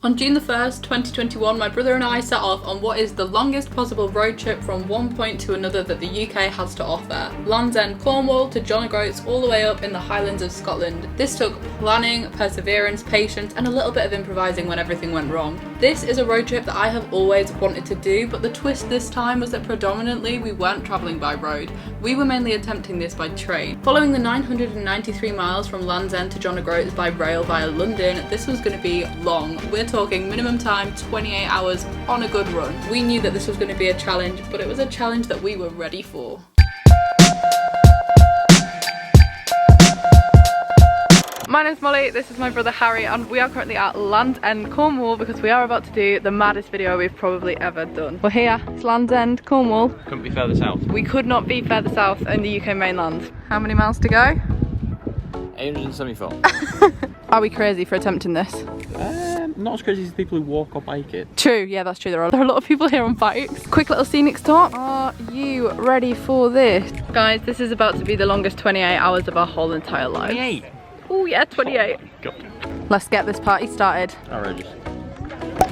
On June the 1st, 2021, my brother and I set off on what is the longest possible road trip from one point to another that the UK has to offer. Land's End, Cornwall to John O'Groats, all the way up in the Highlands of Scotland. This took planning, perseverance, patience, and a little bit of improvising when everything went wrong. This is a road trip that I have always wanted to do, but the twist this time was that predominantly we weren't travelling by road. We were mainly attempting this by train. Following the 993 miles from Land's End to John O'Groats by rail via London, this was going to be long. We're talking minimum time 28 hours on a good run. We knew that this was going to be a challenge, but it was a challenge that we were ready for. My name's Molly, this is my brother Harry, and we are currently at Land's End, Cornwall, because we are about to do the maddest video we've probably ever done. We're here, it's Land's End, Cornwall. Couldn't be further south. We could not be further south in the UK mainland. How many miles to go? 874. Are we crazy for attempting this? Not as crazy as people who walk or bike it. True, yeah, that's true. There are a lot of people here on bikes. Quick little scenic stop. Are you ready for this? Guys, this is about to be the longest 28 hours of our whole entire life. 28? Oh yeah, 28. Oh, God. Let's get this party started. Outrageous.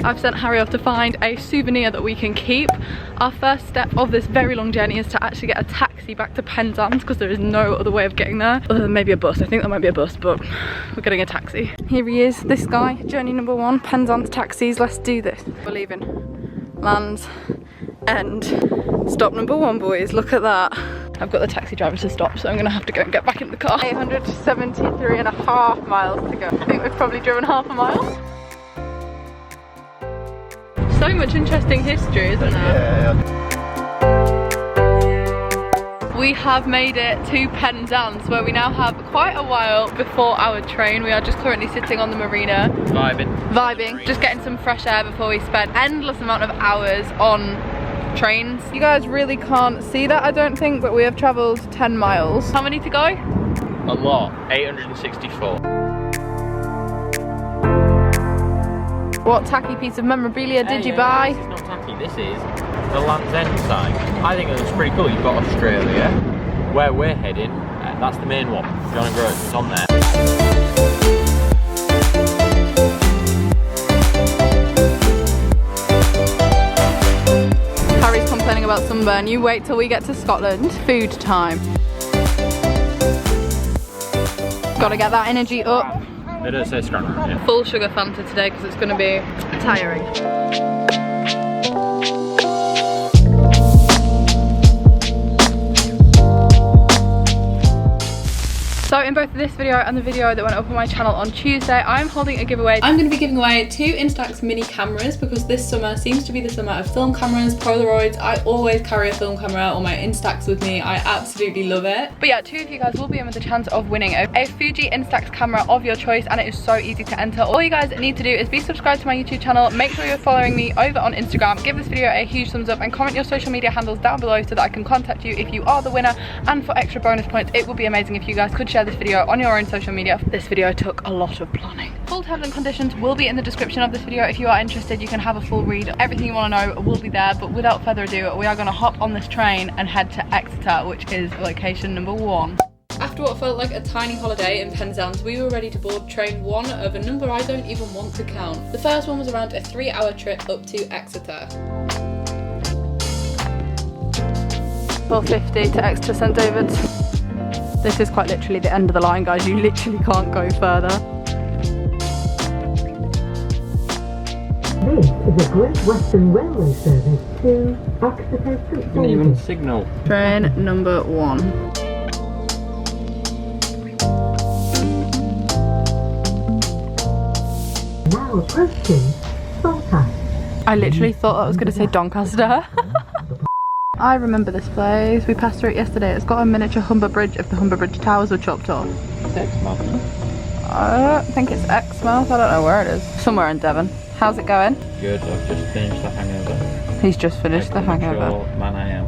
I've sent Harry off to find a souvenir that we can keep. Our first step of this very long journey is to actually get a taxi back to Penzance, because there is no other way of getting there other than maybe a bus. I think that might be a bus, but we're getting a taxi. Here he is, this guy, journey number 1, Penzance taxis. Let's do this. We're leaving Land's End. Stop number 1, boys, look at that. I've got the taxi driver to stop, so I'm gonna have to go and get back in the car. 873.5 miles to go. I think we've probably driven half a mile. So much interesting history, isn't there? Yeah. We have made it to Penzance, where we now have quite a while before our train. We are just currently sitting on the marina. Vibing. Just getting some fresh air before we spend endless amount of hours on trains. You guys really can't see that, I don't think, but we have travelled 10 miles. How many to go? A lot. 864. What tacky piece of memorabilia did you buy? This is not tacky, this is the Land's End sign. I think it looks pretty cool. You've got Australia, where we're heading, that's the main one. John O'Groats is on there. Harry's complaining about sunburn. You wait till we get to Scotland. Food time. Gotta get that energy up. They don't say scrambler, yeah. Full sugar Fanta today because it's going to be tiring. So in both this video and the video that went up on my channel on Tuesday, I'm holding a giveaway. I'm going to be giving away 2 Instax mini cameras because this summer seems to be the summer of film cameras, Polaroids. I always carry a film camera or my Instax with me. I absolutely love it. But yeah, 2 of you guys will be in with the chance of winning a Fuji Instax camera of your choice, and it is so easy to enter. All you guys need to do is be subscribed to my YouTube channel, make sure you're following me over on Instagram, give this video a huge thumbs up and comment your social media handles down below so that I can contact you if you are the winner. And for extra bonus points, it would be amazing if you guys could share this video on your own social media. This video took a lot of planning. Full terms and conditions will be in the description of this video. If you are interested, you can have a full read. Everything you want to know will be there, but without further ado, we are going to hop on this train and head to Exeter, which is location number 1. After what felt like a tiny holiday in Penzance, we were ready to board train 1 of a number I don't even want to count. The first one was around a 3-hour trip up to Exeter. 4:50 to Exeter St David's. This is quite literally the end of the line, guys. You literally can't go further. This is a Great Western Railway service to Exeter St Didn't even signal. Train number 1. Now approaching Doncaster. I literally thought I was going to say Doncaster. I remember this place. We passed through it yesterday. It's got a miniature Humber Bridge if the Humber Bridge towers were chopped off. It's Exmouth, no? I don't think it's Exmouth. I don't know where it is. Somewhere in Devon. How's it going? Good, I've just finished the hangover. He's just finished the hangover. Man, I am.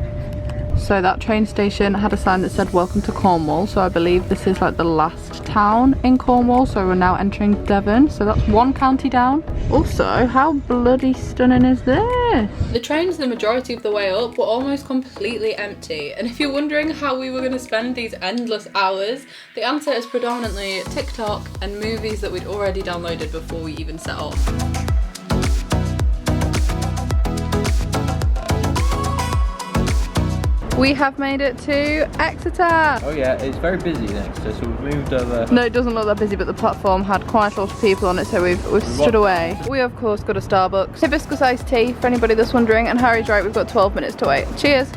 So that train station had a sign that said welcome to Cornwall, so I believe this is like the last town in Cornwall, so we're now entering Devon, so that's 1 county down. Also, how bloody stunning is this? The trains the majority of the way up were almost completely empty, and if you're wondering how we were going to spend these endless hours, the answer is predominantly TikTok and movies that we'd already downloaded before we even set off. We have made it to Exeter. Oh yeah, it's very busy next to, so we've moved over. No, it doesn't look that busy, but the platform had quite a lot of people on it, so we've stood away. We of course got a Starbucks. Hibiscus iced tea for anybody that's wondering, and Harry's right, we've got 12 minutes to wait. Cheers.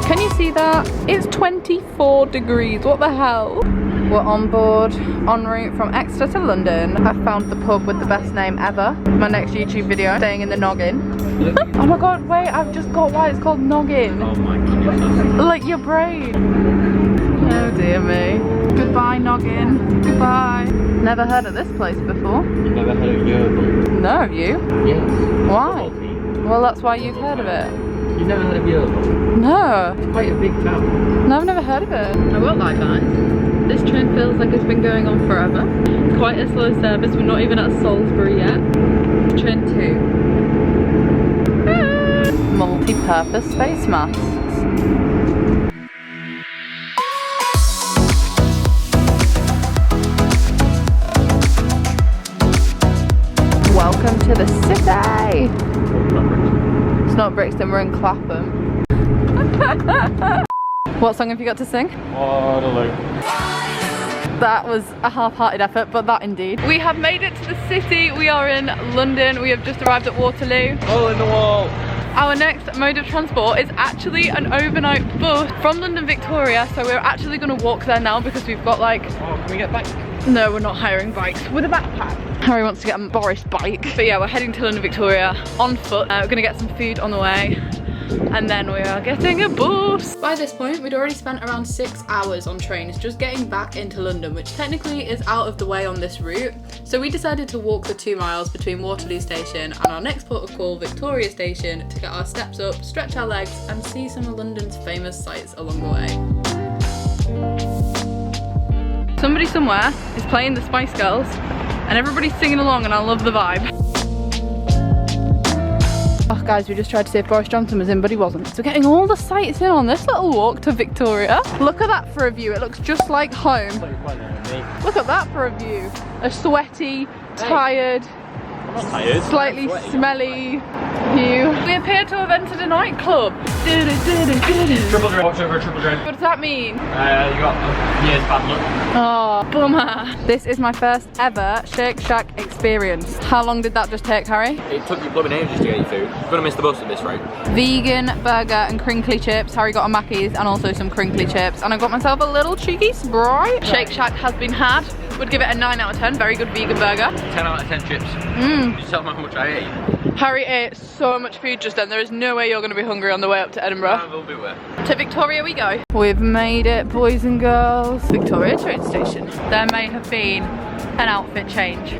Can you see that? It's 24 degrees, what the hell? We're on board, en route from Exeter to London. I've found the pub with the best name ever. My next YouTube video, staying in the noggin. Oh my god, wait, I've just got why it's called noggin. Oh my goodness. Like your brain. Oh dear me. Goodbye noggin, goodbye. Never heard of this place before. You've never heard of Yeovil? No, have you? Yes. Why? Well, that's why you've heard of it. You've never heard of Yeovil? No. It's quite a big town. No, I've never heard of it. I won't lie guys, this train feels like it's been going on forever. It's quite a slow service, we're not even at Salisbury yet. Train 2. Multi-purpose face masks. Welcome to the city! It's not Brixton, we're in Clapham. What song have you got to sing? Waterloo. That was a half-hearted effort, but that indeed. We have made it to the city. We are in London. We have just arrived at Waterloo. Hole in the wall. Our next mode of transport is actually an overnight bus from London Victoria, so we're actually going to walk there now because we've got like... Oh, can we get back? No, we're not hiring bikes. With a backpack. Harry wants to get a Boris bike. But yeah, we're heading to London Victoria on foot. We're going to get some food on the way. And then we are getting a bus. By this point, we'd already spent around 6 hours on trains just getting back into London, which technically is out of the way on this route. So we decided to walk the 2 miles between Waterloo Station and our next port of call, Victoria Station, to get our steps up, stretch our legs, and see some of London's famous sights along the way. Somebody somewhere is playing the Spice Girls, and everybody's singing along, and I love the vibe. Oh guys, we just tried to see if Boris Johnson was in, but he wasn't. So getting all the sights in on this little walk to Victoria. Look at that for a view, it looks just like home. Look at that for a view. A sweaty, tired, I'm not tired. slightly smelly view. We appear to have entered a nightclub. Triple drain. Watch over a triple drain. What does that mean? You got years bad luck. Oh, bummer. This is my first ever Shake Shack experience. How long did that just take, Harry? It took you blooming ages to get you food. You're gonna miss the bus at this rate. Vegan burger and crinkly chips. Harry got a Mackey's and also some crinkly chips. And I got myself a little cheeky Sprite. Shake Shack has been had. Would give it a 9 out of 10. Very good vegan burger. 10 out of 10 chips. Mmm. You tell me how much I ate. Harry ate so much food just then. There is no way you're going to be hungry on the way up to Edinburgh. I will be wet. To Victoria we go. We've made it, boys and girls. Victoria train station. There may have been an outfit change.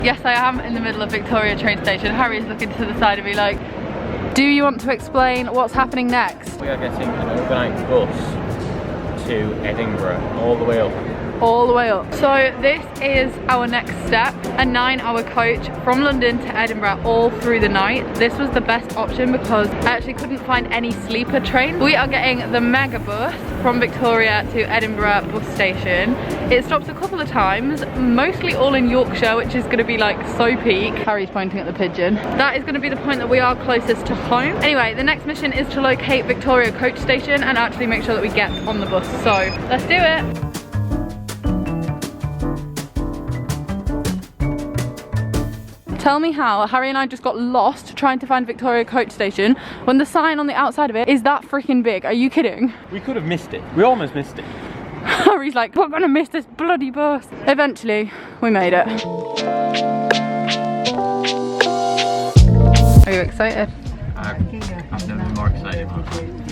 Yes, I am in the middle of Victoria train station. Harry's looking to the side of me like, do you want to explain what's happening next? We are getting an overnight bus to Edinburgh, all the way up. All the way up. So this is our next step, a 9-hour coach from London to Edinburgh all through the night. This was the best option because I actually couldn't find any sleeper train. We are getting the mega bus from Victoria to Edinburgh bus station. It stops a couple of times, mostly all in Yorkshire, which is going to be like so peak. Harry's pointing at the pigeon. That is going to be the point that we are closest to home. Anyway, the next mission is to locate Victoria coach station and actually make sure that we get on the bus. So let's do it. Tell me how Harry and I just got lost trying to find Victoria coach station when the sign on the outside of it is that freaking big. Are you kidding? We could have missed it. We almost missed it. Harry's like, we're gonna miss this bloody bus. Eventually, we made it. Are you excited? I've never been more excited.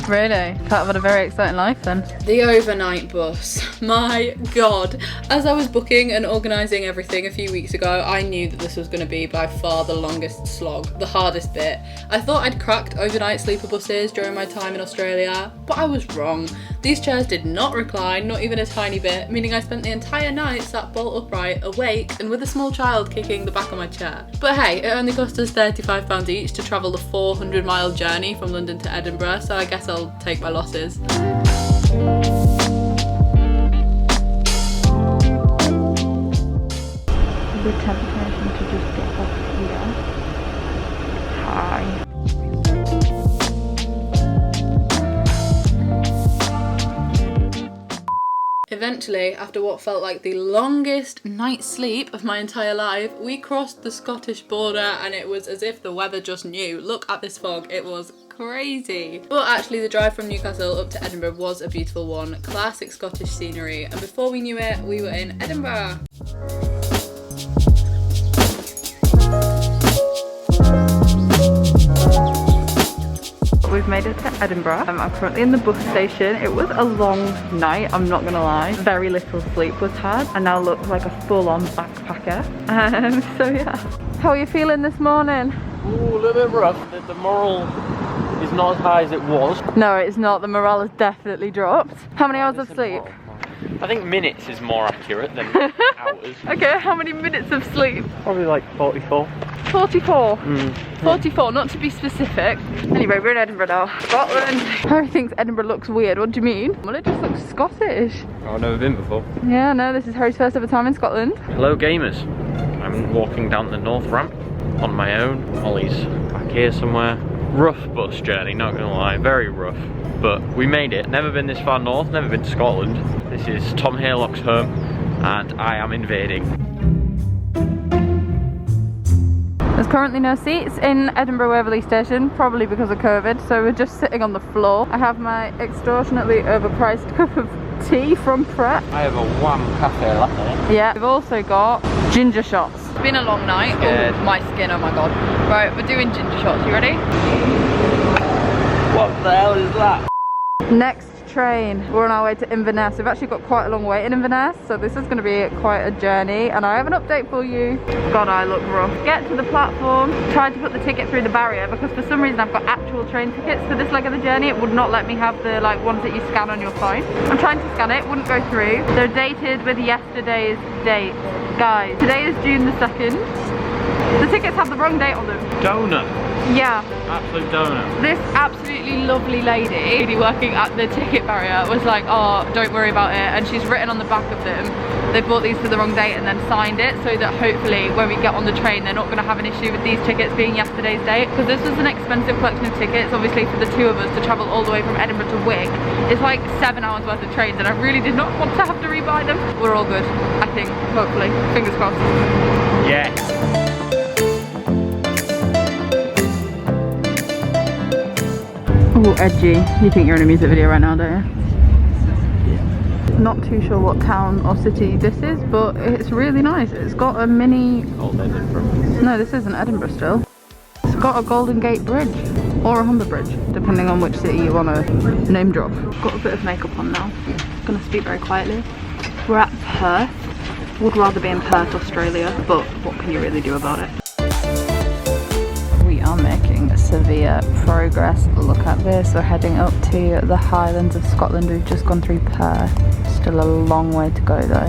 Really? Part of had a very exciting life then. The overnight bus. My God. As I was booking and organising everything a few weeks ago, I knew that this was going to be by far the longest slog, the hardest bit. I thought I'd cracked overnight sleeper buses during my time in Australia, but I was wrong. These chairs did not recline, not even a tiny bit, meaning I spent the entire night sat bolt upright, awake, and with a small child kicking the back of my chair. But hey, it only cost us £35 each to travel the 400-mile journey from London to Edinburgh, so I guess I'll take my losses. The temptation to just get off here Eventually, after what felt like the longest night's sleep of my entire life, we crossed the Scottish border and it was as if the weather just knew. Look at this fog, it was crazy. But actually the drive from Newcastle up to Edinburgh was a beautiful one. Classic Scottish scenery, and before we knew it, we were in Edinburgh. We've made it to Edinburgh. I'm currently in the bus station. It was a long night, I'm not gonna lie. Very little sleep was had. I now look like a full-on backpacker. So yeah. How are you feeling this morning? Ooh, a little bit rough. The morale is not as high as it was. No, it's not. The morale has definitely dropped. How many hours of sleep? I think minutes is more accurate than hours. Okay, how many minutes of sleep? Probably like 44. 44? 44, not to be specific. Anyway, we're in Edinburgh now. Scotland. Harry thinks Edinburgh looks weird. What do you mean? Well, it just looks Scottish. Oh, I've never been before. Yeah, no, this is Harry's first ever time in Scotland. Hello gamers. I'm walking down the north ramp on my own. Ollie's back here somewhere. Rough bus journey, not gonna lie, very rough. But we made it. Never been this far north, never been to Scotland. This is Tom Haylock's home and I am invading. There's currently no seats in Edinburgh Beverley station, probably because of COVID, so we're just sitting on the floor. I have my extortionately overpriced cup of tea from Pret. I have a wham cafe latte. Yeah, we've also got ginger shots. It's been a long night. Oh, my skin, oh my god. Right, we're doing ginger shots, you ready? What the hell is that? Next train, we're on our way to Inverness. We've actually got quite a long wait in Inverness, so this is going to be quite a journey, and I have an update for you. God, I look rough. Get to the platform, tried to put the ticket through the barrier because for some reason I've got actual train tickets for this leg of the journey. It would not let me have the ones that you scan on your phone. I'm trying to scan it, wouldn't go through. They're dated with yesterday's date. Guys, today is June the 2nd. The tickets have the wrong date on them. Donut. Yeah. Absolute donut. This absolutely lovely lady working at the ticket barrier was like, oh, don't worry about it. And she's written on the back of them, they bought these for the wrong date and then signed it so that hopefully when we get on the train, they're not going to have an issue with these tickets being yesterday's date. Because this was an expensive collection of tickets, obviously for the two of us to travel all the way from Edinburgh to Wick. It's like 7 hours worth of trains and I really did not want to have to rebuy them. We're all good, I think, hopefully. Fingers crossed. Yeah. Oh, edgy. You think you're in a music video right now, don't you? Yeah. Not too sure what town or city this is, but it's really nice. It's got a mini... Old Edinburgh. No, this isn't Edinburgh still. It's got a Golden Gate Bridge. Or a Humber Bridge, depending on which city you want to name drop. Got a bit of makeup on now. Gonna speak very quietly. We're at Perth. Would rather be in Perth, Australia, but what can you really do about it? We are making severe progress. Look at this, we're heading up to the Highlands of Scotland. We've just gone through Perth. Still a long way to go though.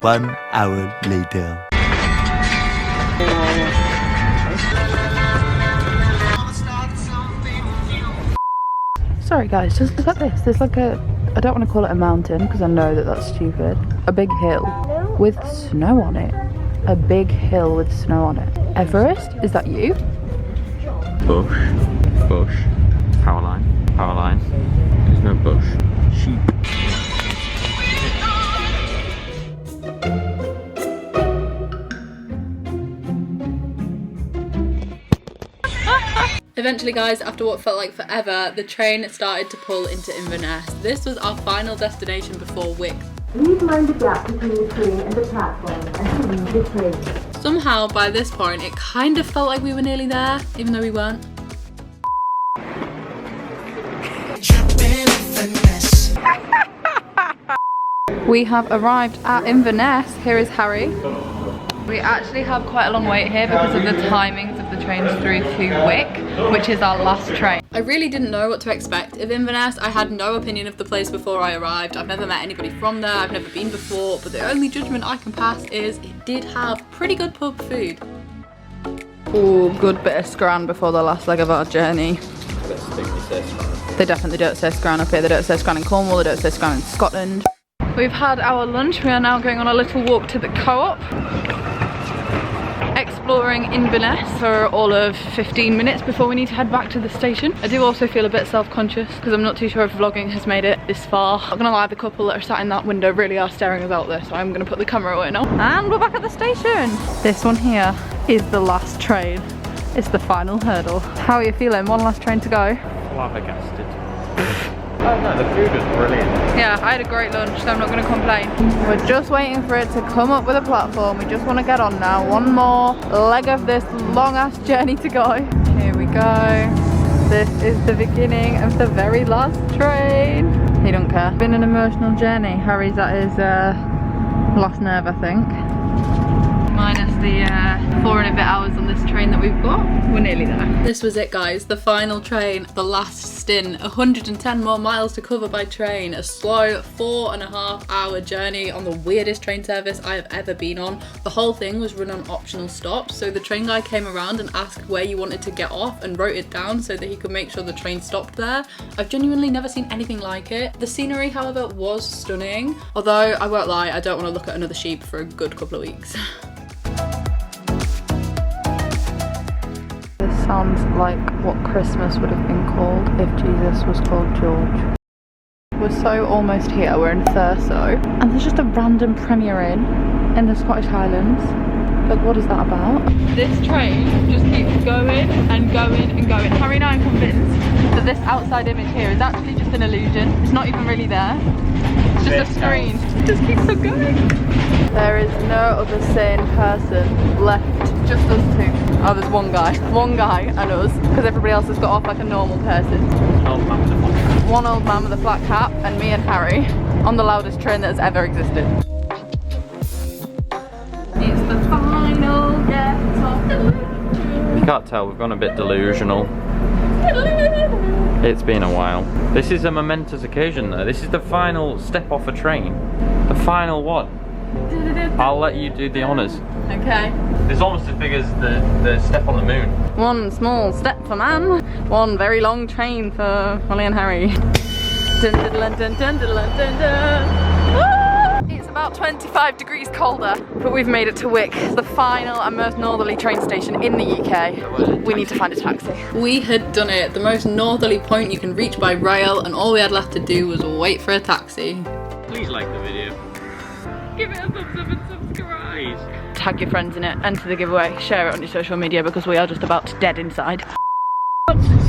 One hour later. Sorry guys, just look at this. There's like a, I don't want to call it a mountain because I know that that's stupid. A big hill with snow on it. A big hill with snow on it. Everest? Is that you? Bush. Bush. Power line. Power line. There's no bush. Sheep. Eventually guys, after what felt like forever, the train started to pull into Inverness. This was our final destination before Wick. Please mind the gap between the train and the platform and to leave the train. Somehow by this point it kind of felt like we were nearly there, even though we weren't. We have arrived at Inverness. Here is Harry. We actually have quite a long wait here because of the timings of the trains through to Wick, which is our last train. I really didn't know what to expect of Inverness. I had no opinion of the place before I arrived. I've never met anybody from there, I've never been before, but the only judgment I can pass is it did have pretty good pub food. Oh, good bit of scran before the last leg of our journey. Let's think they say scran. They definitely don't say scran up here. They don't say scran in Cornwall, they don't say scran in Scotland. We've had our lunch. We are now going on a little walk to the co-op, exploring Inverness for all of 15 minutes before we need to head back to the station. I do also feel a bit self-conscious because I'm not too sure if vlogging has made it this far. I'm not gonna lie, the couple that are sat in that window really are staring us out there, so I'm gonna put the camera away now. And we're back at the station. This one here is the last train. It's the final hurdle. How are you feeling? One last train to go. Flabbergasted. Oh no, the food was brilliant. Yeah, I had a great lunch, so I'm not going to complain. We're just waiting for it to come up with a platform. We just want to get on now. One more leg of this long ass journey to go. Here we go. This is the beginning of the very last train. He don't care. It's been an emotional journey. Harry's at his last nerve, I think. Minus the 4 and a bit hours on this train that we've got. We're nearly there. This was it, guys. The final train, the last stint. 110 more miles to cover by train. A slow 4.5 hour journey on the weirdest train service I have ever been on. The whole thing was run on optional stops. So the train guy came around and asked where you wanted to get off and wrote it down so that he could make sure the train stopped there. I've genuinely never seen anything like it. The scenery, however, was stunning. Although, I won't lie, I don't want to look at another sheep for a good couple of weeks. This sounds like what Christmas would have been called if Jesus was called George. We're so almost here, we're in Thurso, and there's just a random Premier Inn in the Scottish Highlands. Like, what is that about? This train just keeps going and going and going. Harry and I are convinced that this outside image here is actually just an illusion. It's not even really there. It's just a screen. It just keeps on going. There is no other sane person left, just us two. Oh, there's one guy and us, because everybody else has got off like a normal person. One old man with a flat cap and me and Harry on the loudest train that has ever existed. It's the final get of the You can't tell, we've gone a bit delusional. It's been a while. This is a momentous occasion though. This is the final step off a train. The final one. I'll let you do the honours. Okay. This almost as big as the step on the moon. One small step for man, one very long train for Holly and Harry. Dun, dun, dun, dun, dun, dun, dun, dun. Ah! It's about 25 degrees colder, but we've made it to Wick, the final and most northerly train station in the UK. We need to find a taxi. We had done it, the most northerly point you can reach by rail, and all we had left to do was wait for a taxi. Please like the video. Give it a thumbs up and subscribe. Tag your friends in it, enter the giveaway, share it on your social media because we are just about dead inside.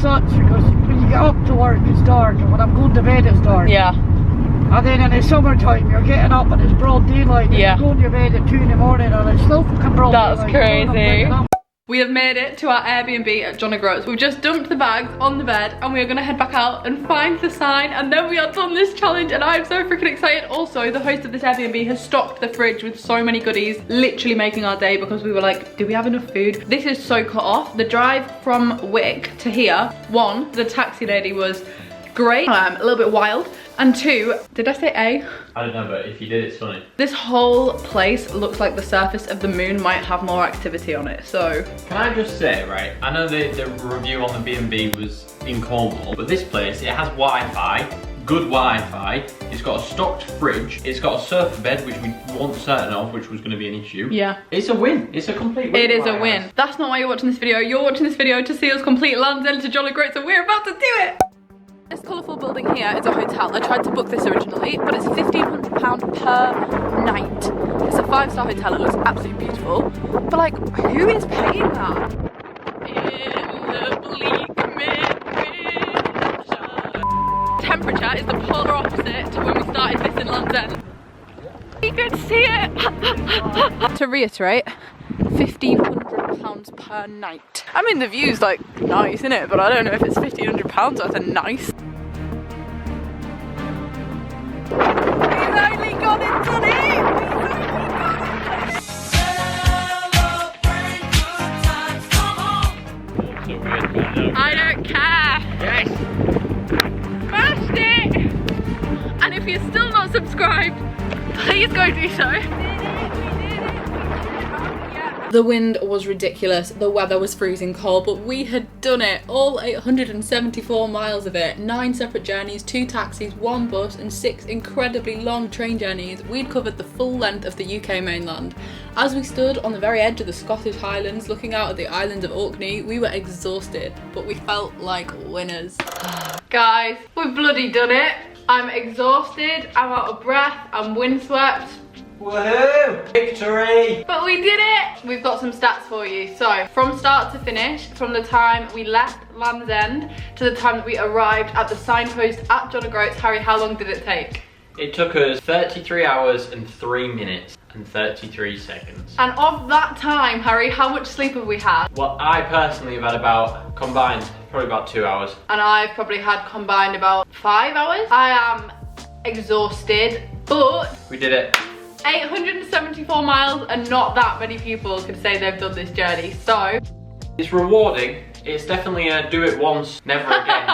Such because when you get up to work it's dark, and when I'm going to bed it's dark. Yeah. And then in the summertime you're getting up and it's broad daylight. And Yeah. you're going to bed at 2 in the morning and it's still fucking broad That's daylight. crazy. We have made it to our Airbnb at John O'Groats. We've just dumped the bags on the bed and we are gonna head back out and find the sign, and then we are done this challenge and I'm so freaking excited. Also, the host of this Airbnb has stocked the fridge with so many goodies, literally making our day because we were like, do we have enough food? This is so cut off. The drive from Wick to here, one, the taxi lady was great, a little bit wild, and two, did I say A? I don't know, but if you did, it's funny. This whole place looks like the surface of the moon might have more activity on it, so. Can I just say, right, I know the review on the B&B was in Cornwall, but this place, it has Wi-Fi, good Wi-Fi, it's got a stocked fridge, it's got a surfer bed, which we weren't certain of, which was going to be an issue. Yeah. It's a win, it's a complete win. It is a win. That's not why you're watching this video. You're watching this video to see us complete Land's End to John O'Groats, and we're about to do it! This colourful building here is a hotel. I tried to book this originally, but it's £1,500 per night. It's a 5-star hotel, it looks absolutely beautiful. But like, who is paying that? In the bleak midwinter. Temperature is the polar opposite to when we started this in London. You could see it! To reiterate, £1,500 per night. I mean, the view's like nice, isn't it? But I don't know if it's £1,500 worth of nice. We've only gone into it! I don't care! Yes! Smashed it! And if you're still not subscribed, please go do so. The wind was ridiculous, the weather was freezing cold, but we had done it, all 874 miles of it, 9 separate journeys, 2 taxis, 1 bus and 6 incredibly long train journeys. We'd covered the full length of the UK mainland. As we stood on the very edge of the Scottish Highlands looking out at the island of Orkney, we were exhausted, but we felt like winners. Guys, we've bloody done it. I'm exhausted, I'm out of breath, I'm windswept. Woohoo! Victory! But we did it! We've got some stats for you. So, from start to finish, from the time we left Land's End to the time that we arrived at the signpost at John O'Groats, Harry, how long did it take? It took us 33 hours and 3 minutes and 33 seconds. And of that time, Harry, how much sleep have we had? Well, I personally have had about, combined, probably about 2 hours. And I've probably had combined about 5 hours. I am exhausted, but We did it. 874 miles and not that many people could say they've done this journey, so It's rewarding. It's definitely a do it once, never again.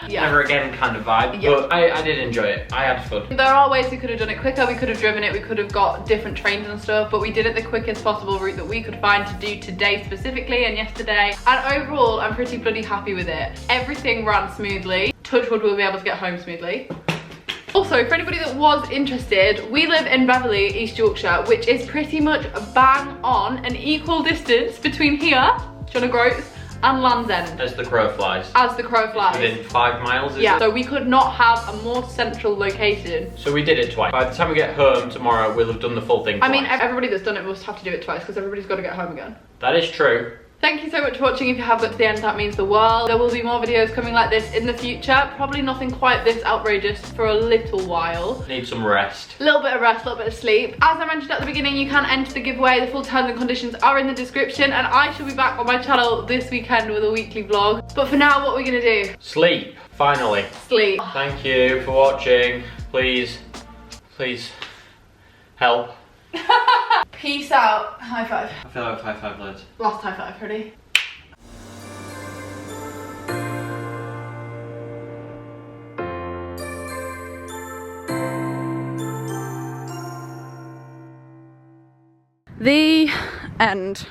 yeah. Never again kind of vibe, Yeah. but I did enjoy it. I had fun. There are ways we could have done it quicker, we could have driven it, we could have got different trains and stuff, but we did it the quickest possible route that we could find to do today specifically and yesterday. And overall, I'm pretty bloody happy with it. Everything ran smoothly. Touch wood, we'll be able to get home smoothly. Also, for anybody that was interested, we live in Beverley, East Yorkshire, which is pretty much bang on an equal distance between here, John O'Groats, and Land's End. As the crow flies. As the crow flies. Within 5 miles, is Yeah, it? so we could not have a more central location. So we did it twice. By the time we get home tomorrow, we'll have done the full thing twice. I mean, everybody that's done it must have to do it twice because everybody's got to get home again. That is true. Thank you so much for watching. If you have got to the end, that means the world. There will be more videos coming like this in the future. Probably nothing quite this outrageous for a little while. Need some rest. A little bit of rest, a little bit of sleep. As I mentioned at the beginning, you can enter the giveaway. The full terms and conditions are in the description, and I shall be back on my channel this weekend with a weekly vlog. But for now, what are we gonna do? Sleep, finally. Sleep. Thank you for watching. Please help. Peace out. High five. I feel like high five loads. Last high five, ready? The end.